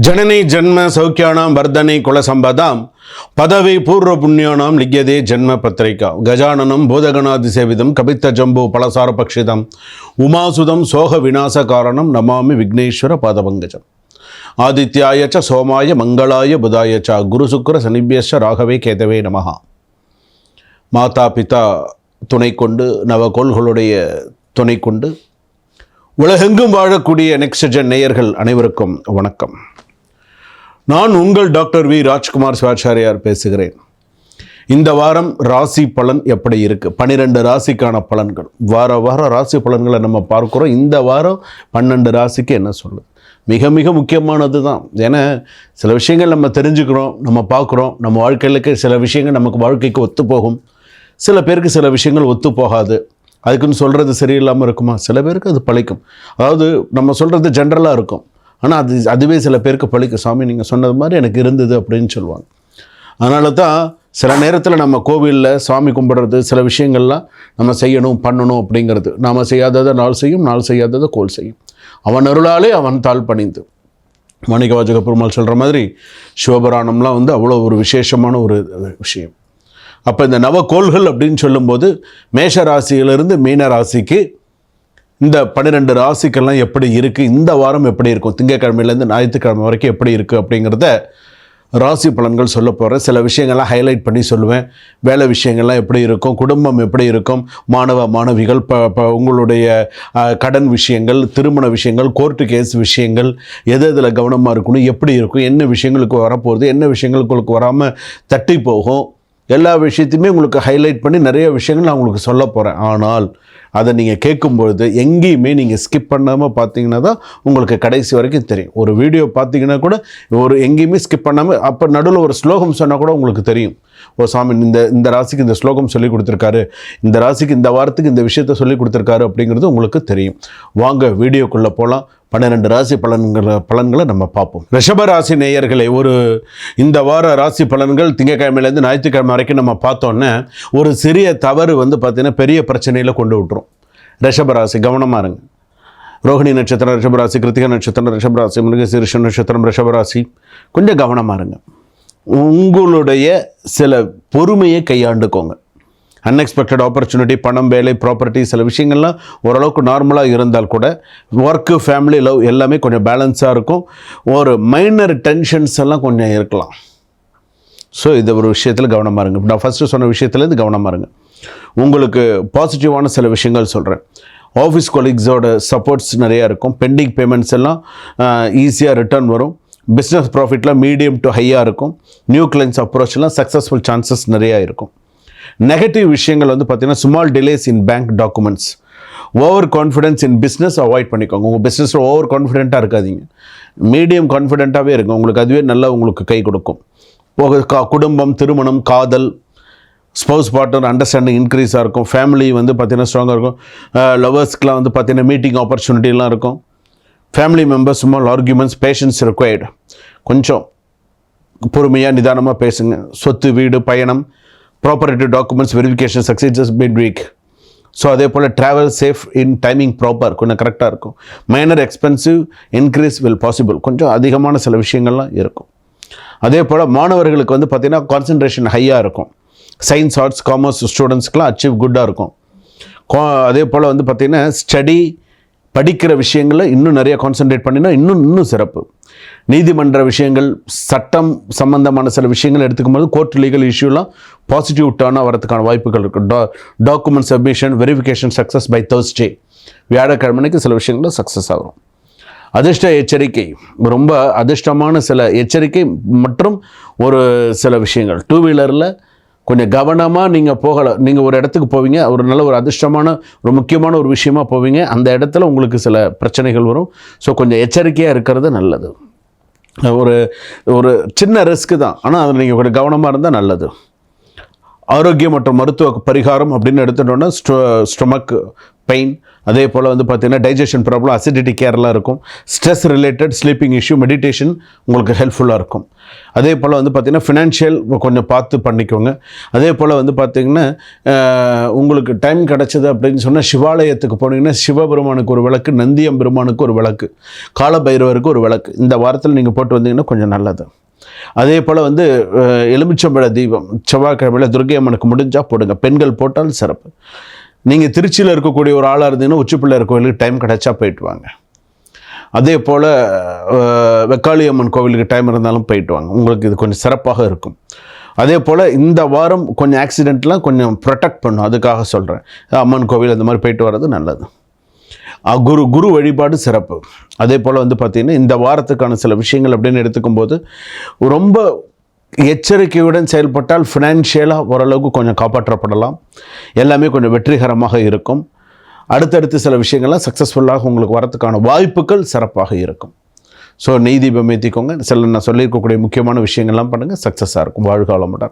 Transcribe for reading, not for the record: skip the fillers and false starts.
जननी जन्म सौख्याणां वर्धने कुलसंपदां पदवी पूर्व पुण्यानां लिख्यते जन्म पत्रिका गजाननं बोधगणादिसेवितं कपित्तजम्बो फलसारपक्षितम् उमासुतं सोह विनाशकारणं नमामि विघ्नेश्वर पादपङ्कजम् आदित्याय च सोमाय मंगलाय बुधाय च गुरुशुक्र शनिभ्यश्च राघवे केतवे नमः माता पिता துணை கொண்டு நவகோள்களுடைய துணை கொண்டு உலகெங்கும் வாழக்கூடிய நெக்ஸ்ட் ஜென் நேயர்கள் அனைவருக்கும் வணக்கம். நான் உங்கள் டாக்டர் வி ராஜ்குமார் சிவாச்சாரியார் பேசுகிறேன். இந்த வாரம் ராசி பலன் எப்படி இருக்குது? 12 ராசிக்கான பலன்கள். வார ராசி பலன்களை நம்ம பார்க்குறோம். இந்த வாரம் 12 ராசிக்கு என்ன சொல்லுது? மிக மிக முக்கியமானது தான். ஏன்னா சில விஷயங்கள் நம்ம தெரிஞ்சுக்கிறோம், நம்ம பார்க்குறோம். நம்ம வாழ்க்கையிலுக்கு சில விஷயங்கள் நமக்கு வாழ்க்கைக்கு ஒத்து போகும், சில பேருக்கு சில விஷயங்கள் ஒத்து போகாது. அதுக்குன்னு சொல்கிறது சரியில்லாமல் இருக்குமா? சில பேருக்கு அது பழிக்கும். அதாவது நம்ம சொல்கிறது ஜென்ரலாக இருக்கும், ஆனால் அதுவே சில பேருக்கு பழிக்கும். சாமி நீங்கள் சொன்னது மாதிரி எனக்கு இருந்தது அப்படின்னு சொல்லுவாங்க. அதனால தான் சில நேரத்தில் நம்ம கோவிலில் சாமி கும்பிட்றது, சில விஷயங்கள்லாம் நம்ம செய்யணும் பண்ணணும் அப்படிங்கிறது. நாம் செய்யாததை நாள் செய்யும், நாள் செய்யாததை கோல் செய்யும். அவன் அருளாலே அவன் தாழ் பணிந்து. மாணிக்கவாசக பெருமாள் சொல்கிற மாதிரி சிவபுராணம்லாம் அவ்வளோ ஒரு விசேஷமான ஒரு விஷயம். அப்போ இந்த நவகோள்கள் அப்படின்னு சொல்லும்போது மேஷ ராசியிலிருந்து மீன ராசிக்கு இந்த 12 ராசிக்கெல்லாம் எப்படி இருக்குது, இந்த வாரம் எப்படி இருக்கும், திங்கட்கிழமையிலேருந்து ஞாயிற்றுக்கிழமை வரைக்கும் எப்படி இருக்குது அப்படிங்கிறத ராசி பலன்கள் சொல்ல போகிறேன். சில விஷயங்கள்லாம் ஹைலைட் பண்ணி சொல்லுவேன். வேலை விஷயங்கள்லாம் எப்படி இருக்கும், குடும்பம் எப்படி இருக்கும், மாணவிகள் உங்களுடைய கடன் விஷயங்கள், திருமண விஷயங்கள், கோர்ட்டு கேஸ் விஷயங்கள், எதில் கவனமாக இருக்கணும், எப்படி இருக்கும், என்ன விஷயங்களுக்கு வரப்போகுது, என்ன விஷயங்களுக்கு வராமல் தட்டி போகும், எல்லா விஷயத்தையுமே உங்களுக்கு ஹைலைட் பண்ணி நிறைய விஷயங்கள் நான் உங்களுக்கு சொல்ல போகிறேன். ஆனால் அதை நீங்கள் கேட்கும்பொழுது எங்கேயுமே நீங்கள் ஸ்கிப் பண்ணாமல் பார்த்தீங்கன்னா தான் உங்களுக்கு கடைசி வரைக்கும் தெரியும். ஒரு வீடியோ பார்த்தீங்கன்னா கூட எங்கேயுமே ஸ்கிப் பண்ணாமல் அப்போ நடுவில் ஒரு ஸ்லோகம் சொன்னால் கூட உங்களுக்கு தெரியும். ஓ சாமி இந்த ராசிக்கு இந்த ஸ்லோகம் சொல்லி கொடுத்துருக்காரு, இந்த ராசிக்கு இந்த வாரத்துக்கு இந்த விஷயத்த சொல்லி கொடுத்துருக்காரு அப்படிங்கிறது உங்களுக்கு தெரியும். வாங்க வீடியோக்குள்ளே போகலாம். 12 ராசி பலன்களை நம்ம பார்ப்போம். ரிஷபராசி நேயர்களை, இந்த வார ராசி பலன்கள் திங்கட்கிழமையிலேருந்து ஞாயிற்றுக்கிழமை வரைக்கும் நம்ம பார்த்தோன்னே ஒரு சிறிய தவறு பார்த்திங்கன்னா பெரிய பிரச்சனையில் கொண்டு விட்டுரும். ரிஷபராசி கவனமாக இருங்க. ரோஹிணி நட்சத்திரம் ரிஷபராசி, கிருத்திகை நட்சத்திரம் ரிஷபராசி, மிருகசீரிஷ நட்சத்திரம் ரிஷபராசி, கொஞ்சம் கவனமாக இருங்க. உங்களுடைய சில பொறுமையை கையாண்டுக்கோங்க. அன்எக்ஸ்பெக்டட் ஆப்பர்ச்சுனிட்டி, பணம், வேலை, ப்ராப்பர்ட்டி, சில விஷயங்கள்லாம் ஓரளவுக்கு நார்மலாக இருந்தால் கூட ஒர்க்கு, ஃபேமிலி, லவ் எல்லாமே கொஞ்சம் பேலன்ஸாக இருக்கும். ஒரு மைனர் டென்ஷன்ஸ் எல்லாம் கொஞ்சம் இருக்கலாம். ஸோ இது ஒரு விஷயத்தில் கவனமாக இருங்க. நான் ஃபஸ்ட்டு சொன்ன விஷயத்துலேருந்து கவனமாக இருங்க. உங்களுக்கு பாசிட்டிவான சில விஷயங்கள் சொல்கிறேன். ஆஃபீஸ் கொலீக்ஸோட சப்போர்ட்ஸ் நிறையா இருக்கும். பெண்டிங் பேமெண்ட்ஸ் எல்லாம் ஈஸியாக ரிட்டர்ன் வரும். பிஸ்னஸ் ப்ராஃபிட்டில் மீடியம் டு ஹையாக இருக்கும். நியூ கிளைண்ட்ஸ் அப்ரோச்லாம் சக்ஸஸ்ஃபுல் சான்சஸ் நிறையா இருக்கும். நெகட்டிவ் விஷயங்கள் பார்த்திங்கன்னா small delays in bank documents, over confidence in business avoid பண்ணிக்கோங்க. உங்கள் பிஸ்னஸில் ஓவர் கான்ஃபிடென்ட்டாக இருக்காதீங்க, மீடியம் கான்ஃபிடென்ட்டாகவே இருக்கும். உங்களுக்கு அதுவே நல்லா உங்களுக்கு கை கொடுக்கும். குடும்பம், திருமணம், காதல், ஸ்பௌஸ் பார்ட்னர் அண்டர்ஸ்டாண்டிங் இன்க்ரீஸாக இருக்கும். ஃபேமிலி பார்த்திங்கன்னா ஸ்ட்ராங்காக இருக்கும். லவர்ஸ்க்கெலாம் பார்த்திங்கன்னா மீட்டிங் ஆப்பர்ச்சுனிட்டிலாம் இருக்கும். Family members small arguments, patience required. கொஞ்சம் பொறுமையாக நிதானமாக பேசுங்க. சொத்து, வீடு, பயணம், property documents verification success mid week. So அதே போல் travel safe in timing proper, கொஞ்சம் கரெக்டாக இருக்கும். Minor expensive increase will possible, கொஞ்சம் அதிகமான சில விஷயங்கள்லாம் இருக்கும். அதே போல் மாணவர்களுக்கு பார்த்திங்கன்னா கான்சன்ட்ரேஷன் ஹையாக இருக்கும். சயின்ஸ், ஆர்ட்ஸ், காமர்ஸ் ஸ்டூடெண்ட்ஸ்க்கெலாம் அச்சீவ் குட்டாக இருக்கும். அதே போல் பார்த்திங்கன்னா ஸ்டடி, படிக்கிற விஷயங்களில் இன்னும் நிறைய கான்சன்ட்ரேட் பண்ணினா இன்னும் சிறப்பு. நீதிமன்ற விஷயங்கள், சட்டம் சம்பந்தமான சில விஷயங்கள் எடுத்துக்கும்போது கோர்ட் லீகல் இஷ்யூலாம் பாசிட்டிவ் டர்னாக வரதுக்கான வாய்ப்புகள் இருக்குது. Document submission verification success by Thursday, வியாழக்கிழமைக்கு சில விஷயங்களும் சக்ஸஸ் ஆகும். அதிர்ஷ்ட எச்சரிக்கை, ரொம்ப அதிர்ஷ்டமான சில எச்சரிக்கை மற்றும் ஒரு சில விஷயங்கள். 2 வீலரில் கொஞ்சம் கவனமாக நீங்கள் போகலை. நீங்கள் ஒரு இடத்துக்கு போவீங்க, ஒரு நல்ல ஒரு அதிர்ஷ்டமான ஒரு முக்கியமான ஒரு விஷயமாக போவீங்க. அந்த இடத்துல உங்களுக்கு சில பிரச்சனைகள் வரும். ஸோ கொஞ்சம் எச்சரிக்கையாக இருக்கிறது நல்லது. ஒரு சின்ன ரிஸ்க்கு தான், ஆனால் அதில் நீங்கள் கொஞ்சம் கவனமாக இருந்தால் நல்லது. ஆரோக்கியம் மற்றும் மருத்துவ பரிகாரம் அப்படின்னு எடுத்துட்டோன்னா ஸ்டொமக் பெயின், அதே போல் வந்து பார்த்திங்கன்னா டைஜஷன் ப்ராப்ளம், அசிடிட்டி கேர்லாம் இருக்கும். Stress related sleeping issue, meditation உங்களுக்கு ஹெல்ப்ஃபுல்லாக இருக்கும். அதே போல் வந்து பார்த்திங்கன்னா ஃபினான்ஷியல் கொஞ்சம் பார்த்து பண்ணிக்கோங்க. அதே போல் வந்து பார்த்திங்கன்னா உங்களுக்கு டைம் கிடச்சிது அப்படின்னு சொன்னால் சிவாலயத்துக்கு போனீங்கன்னா சிவபெருமானுக்கு ஒரு விளக்கு, நந்தியம் பெருமானுக்கு ஒரு விளக்கு, காலபைரவருக்கு ஒரு விளக்கு இந்த வாரத்தில் நீங்கள் போட்டு வந்தீங்கன்னா கொஞ்சம் நல்லது. அதே போல் வந்து எலுமிச்சம்பழ தீபம் செவ்வாய்க்கிழமையில் துர்க்கை அம்மனுக்கு முடிஞ்சால் போடுங்க. பெண்கள் போட்டால் சிறப்பு. நீங்கள் திருச்சியில் இருக்கக்கூடிய ஒரு ஆளாக இருந்தீங்கன்னா உச்சிப்பிள்ளையார் கோவிலுக்கு டைம் கிடச்சா போயிட்டு வாங்க. அதே போல் வெக்காளியம்மன் கோவிலுக்கு டைம் இருந்தாலும் போயிட்டு வாங்க. உங்களுக்கு இது கொஞ்சம் சிறப்பாக இருக்கும். அதே போல் இந்த வாரம் கொஞ்சம் ஆக்சிடெண்ட்லாம் கொஞ்சம் ப்ரொடெக்ட் பண்ணும், அதுக்காக சொல்கிறேன். அம்மன் கோவில் அந்த மாதிரி போயிட்டு வர்றது நல்லது. குரு வழிபாடு சிறப்பு. அதே போல் வந்து பார்த்திங்கன்னா இந்த வாரத்துக்கான சில விஷயங்கள் அப்படின்னு எடுத்துக்கும்போது ரொம்ப எச்சரிக்கையுடன் செயல்பட்டால் ஃபினான்ஷியலாக ஓரளவுக்கு கொஞ்சம் காப்பாற்றப்படலாம். எல்லாமே கொஞ்சம் வெற்றிகரமாக இருக்கும். அடுத்தடுத்து சில விஷயங்கள்லாம் சக்ஸஸ்ஃபுல்லாக உங்களுக்கு வரத்துக்கான வாய்ப்புகள் சிறப்பாக இருக்கும். ஸோ நெய் தீபம் ஏற்றிக்கோங்க. சில நான் சொல்லியிருக்கக்கூடிய முக்கியமான விஷயங்கள்லாம் பண்ணுங்கள், சக்ஸஸாக இருக்கும். வாழ்க வளமுடன்.